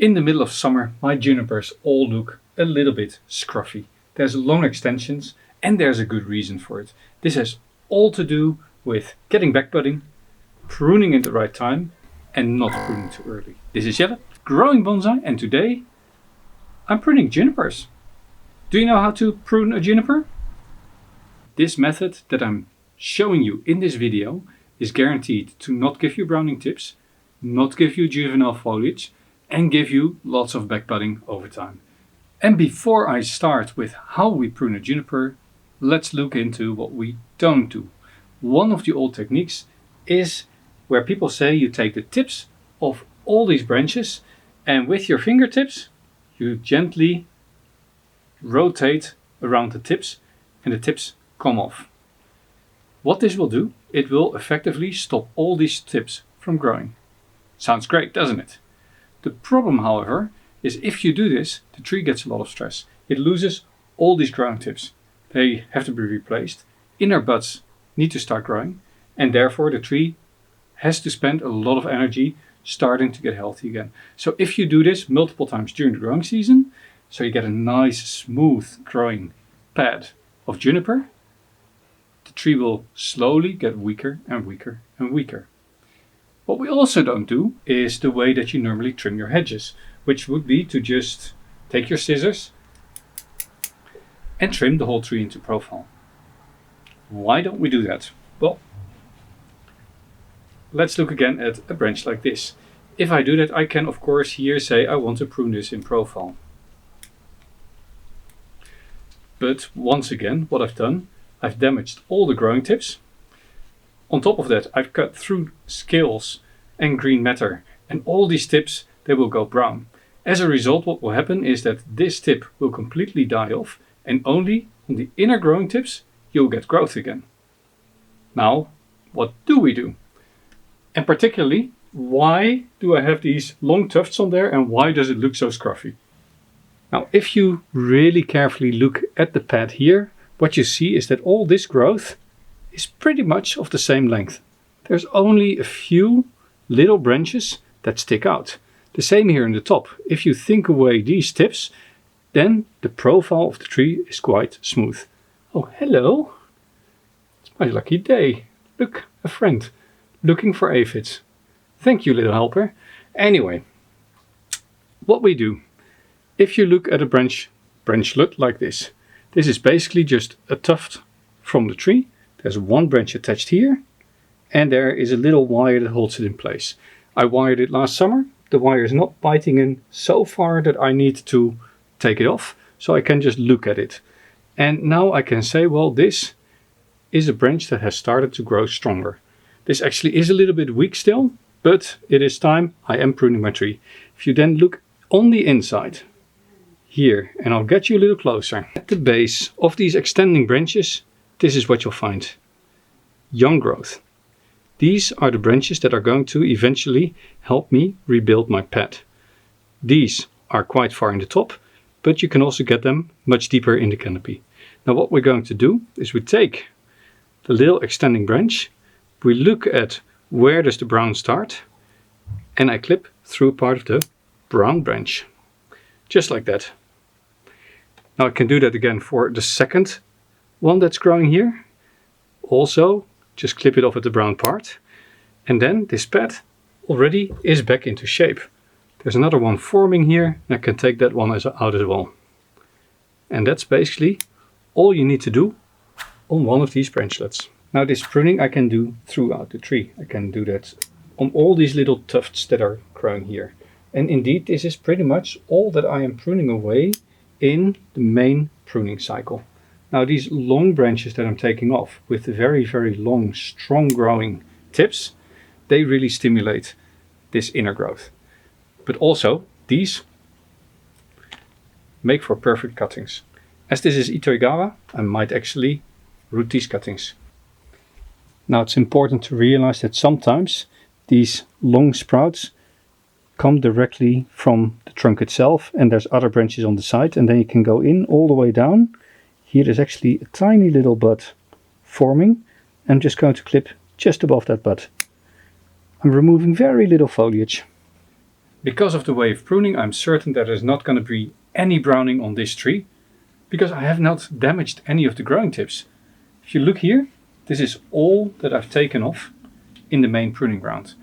In the middle of summer, my junipers all look a little bit scruffy. There's long extensions and there's a good reason for it. This has all to do with getting backbudding, pruning at the right time and not pruning too early. This is Jelle, growing bonsai, and today I'm pruning junipers. Do you know how to prune a juniper? This method that I'm showing you in this video is guaranteed to not give you browning tips, not give you juvenile foliage, and give you lots of backbudding over time. And before I start with how we prune a juniper, let's look into what we don't do. One of the old techniques is where people say you take the tips of all these branches and with your fingertips you gently rotate around the tips and the tips come off. What this will do, it will effectively stop all these tips from growing. Sounds great, doesn't it? The problem, however, is if you do this, the tree gets a lot of stress. It loses all these growing tips. They have to be replaced. Inner buds need to start growing, and therefore the tree has to spend a lot of energy starting to get healthy again. So if you do this multiple times during the growing season, so you get a nice smooth growing pad of juniper, the tree will slowly get weaker and weaker and weaker. What we also don't do is the way that you normally trim your hedges, which would be to just take your scissors and trim the whole tree into profile. Why don't we do that? Well, let's look again at a branch like this. If I do that, I can of course here say I want to prune this in profile. But once again, what I've done, I've damaged all the growing tips. On top of that, I've cut through scales and green matter, and all these tips, they will go brown. As a result, what will happen is that this tip will completely die off, and only on the inner growing tips you'll get growth again. Now, what do we do? And particularly, why do I have these long tufts on there, and why does it look so scruffy? Now, if you really carefully look at the pad here, what you see is that all this growth is pretty much of the same length. There's only a few little branches that stick out. The same here in the top. If you think away these tips, then the profile of the tree is quite smooth. Oh, hello! It's my lucky day. Look, a friend looking for aphids. Thank you, little helper. Anyway, what we do, if you look at a branchlet like this, this is basically just a tuft from the tree. There's one branch attached here, and there is a little wire that holds it in place. I wired it last summer. The wire is not biting in so far that I need to take it off, so I can just look at it. And now I can say, well, this is a branch that has started to grow stronger. This actually is a little bit weak still, but it is time. I am pruning my tree. If you then look on the inside here, and I'll get you a little closer, at the base of these extending branches, this is what you'll find. Young growth. These are the branches that are going to eventually help me rebuild my pad. These are quite far in the top, but you can also get them much deeper in the canopy. Now what we're going to do is we take the little extending branch, we look at where does the brown start, and I clip through a part of the brown branch. Just like that. Now I can do that again for the second one that's growing here. Also, just clip it off at the brown part. And then this pad already is back into shape. There's another one forming here, and I can take that one out as well. And that's basically all you need to do on one of these branchlets. Now this pruning I can do throughout the tree. I can do that on all these little tufts that are growing here. And indeed, this is pretty much all that I am pruning away in the main pruning cycle. Now these long branches that I'm taking off with the very, very long, strong growing tips, they really stimulate this inner growth. But also these make for perfect cuttings. As this is Itoigawa, I might actually root these cuttings. Now it's important to realize that sometimes these long sprouts come directly from the trunk itself, and there's other branches on the side, and then you can go in all the way down. Here is actually a tiny little bud forming. I'm just going to clip just above that bud. I'm removing very little foliage. Because of the way of pruning, I'm certain that there's not going to be any browning on this tree, because I have not damaged any of the growing tips. If you look here, this is all that I've taken off in the main pruning ground.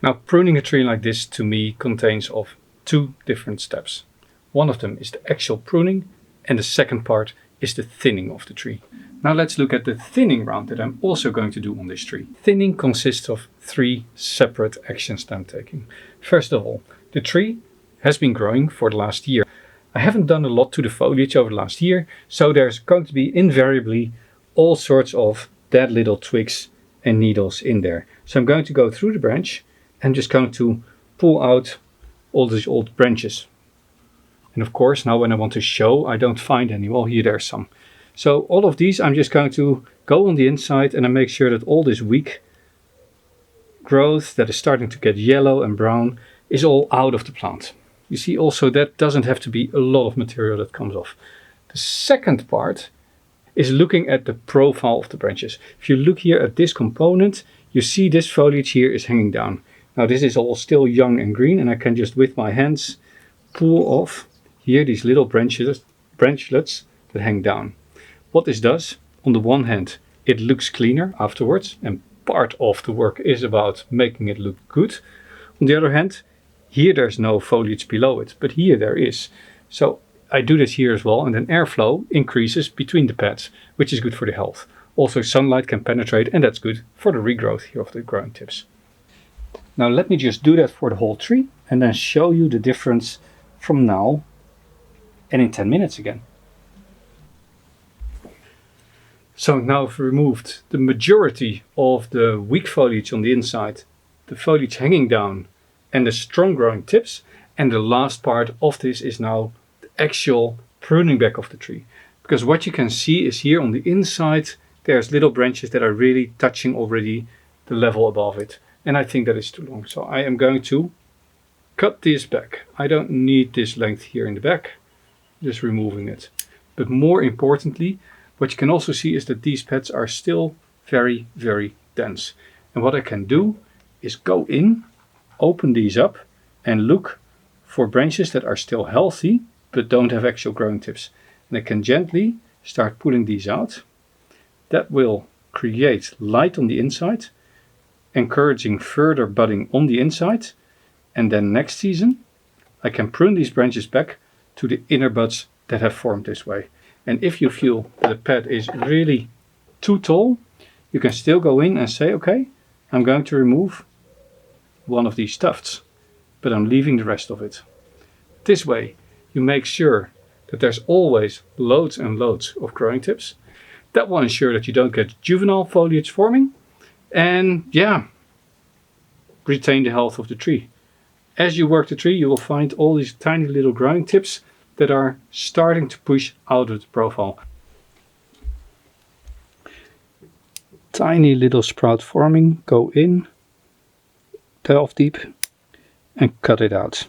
Now, pruning a tree like this to me contains of two different steps. One of them is the actual pruning, and the second part is the thinning of the tree. Now let's look at the thinning round that I'm also going to do on this tree. Thinning consists of three separate actions that I'm taking. First of all, the tree has been growing for the last year. I haven't done a lot to the foliage over the last year, so there's going to be invariably all sorts of dead little twigs and needles in there. So I'm going to go through the branch and just going to pull out all these old branches. And of course, now when I want to show, I don't find any. Well, here there's some. So all of these, I'm just going to go on the inside and I make sure that all this weak growth that is starting to get yellow and brown is all out of the plant. You see also that doesn't have to be a lot of material that comes off. The second part is looking at the profile of the branches. If you look here at this component, you see this foliage here is hanging down. Now this is all still young and green, and I can just with my hands pull off here these little branchlets that hang down. What this does, on the one hand, it looks cleaner afterwards, and part of the work is about making it look good. On the other hand, here there's no foliage below it, but here there is. So I do this here as well, and then airflow increases between the pads, which is good for the health. Also sunlight can penetrate, and that's good for the regrowth here of the growing tips. Now let me just do that for the whole tree and then show you the difference from now and in 10 minutes again. So now I've removed the majority of the weak foliage on the inside, the foliage hanging down and the strong growing tips, and the last part of this is now the actual pruning back of the tree. Because what you can see is here on the inside there's little branches that are really touching already the level above it, and I think that is too long. So I am going to cut this back. I don't need this length here in the back, just removing it. But more importantly, what you can also see is that these pads are still very, very dense. And what I can do is go in, open these up and look for branches that are still healthy but don't have actual growing tips. And I can gently start pulling these out. That will create light on the inside, encouraging further budding on the inside. And then next season I can prune these branches back to the inner buds that have formed this way. And if you feel that the pad is really too tall, you can still go in and say, okay, I'm going to remove one of these tufts, but I'm leaving the rest of it. This way you make sure that there's always loads and loads of growing tips. That will ensure that you don't get juvenile foliage forming, and yeah, retain the health of the tree. As you work the tree, you will find all these tiny little growing tips that are starting to push out of the profile. Tiny little sprout forming, go in, delve deep and cut it out.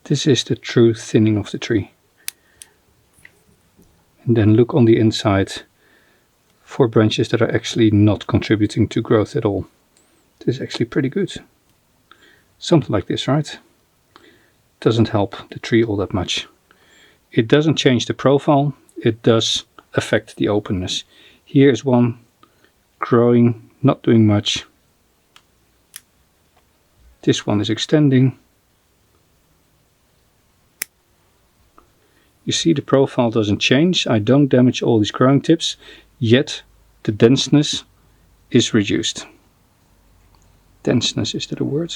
This is the true thinning of the tree. And then look on the inside for branches that are actually not contributing to growth at all. This is actually pretty good. Something like this, right? Doesn't help the tree all that much. It doesn't change the profile, it does affect the openness. Here is one growing, not doing much. This one is extending. You see the profile doesn't change. I don't damage all these growing tips, yet the denseness is reduced. Denseness, is that a word?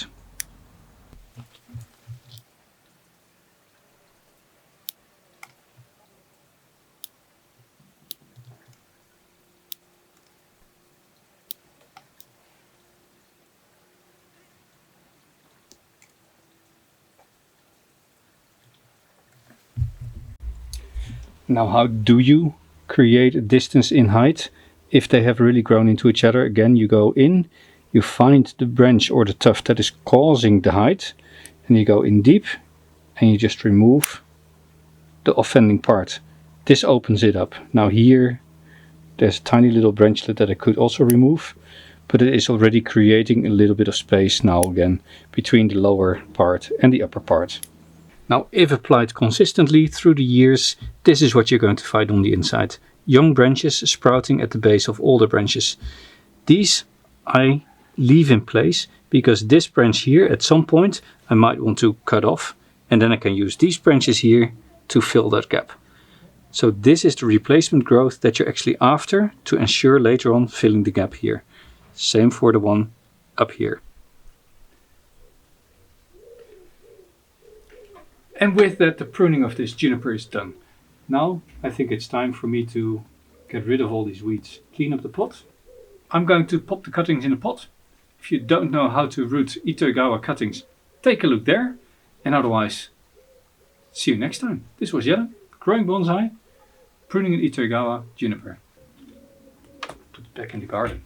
Now, how do you create a distance in height if they have really grown into each other? Again, you go in, you find the branch or the tuft that is causing the height, and you go in deep and you just remove the offending part. This opens it up. Now here There's a tiny little branchlet that I could also remove, but it is already creating a little bit of space now again between the lower part and the upper part. Now, if applied consistently through the years, this is what you're going to find on the inside. Young branches sprouting at the base of older branches. These I leave in place because this branch here at some point I might want to cut off, and then I can use these branches here to fill that gap. So this is the replacement growth that you're actually after to ensure later on filling the gap here. Same for the one up here. And with that, the pruning of this juniper is done. Now I think it's time for me to get rid of all these weeds, clean up the pot. I'm going to pop the cuttings in a pot. If you don't know how to root Itoigawa cuttings, take a look there. And otherwise, see you next time. This was Jelle, growing bonsai, pruning an Itoigawa juniper. Put it back in the garden.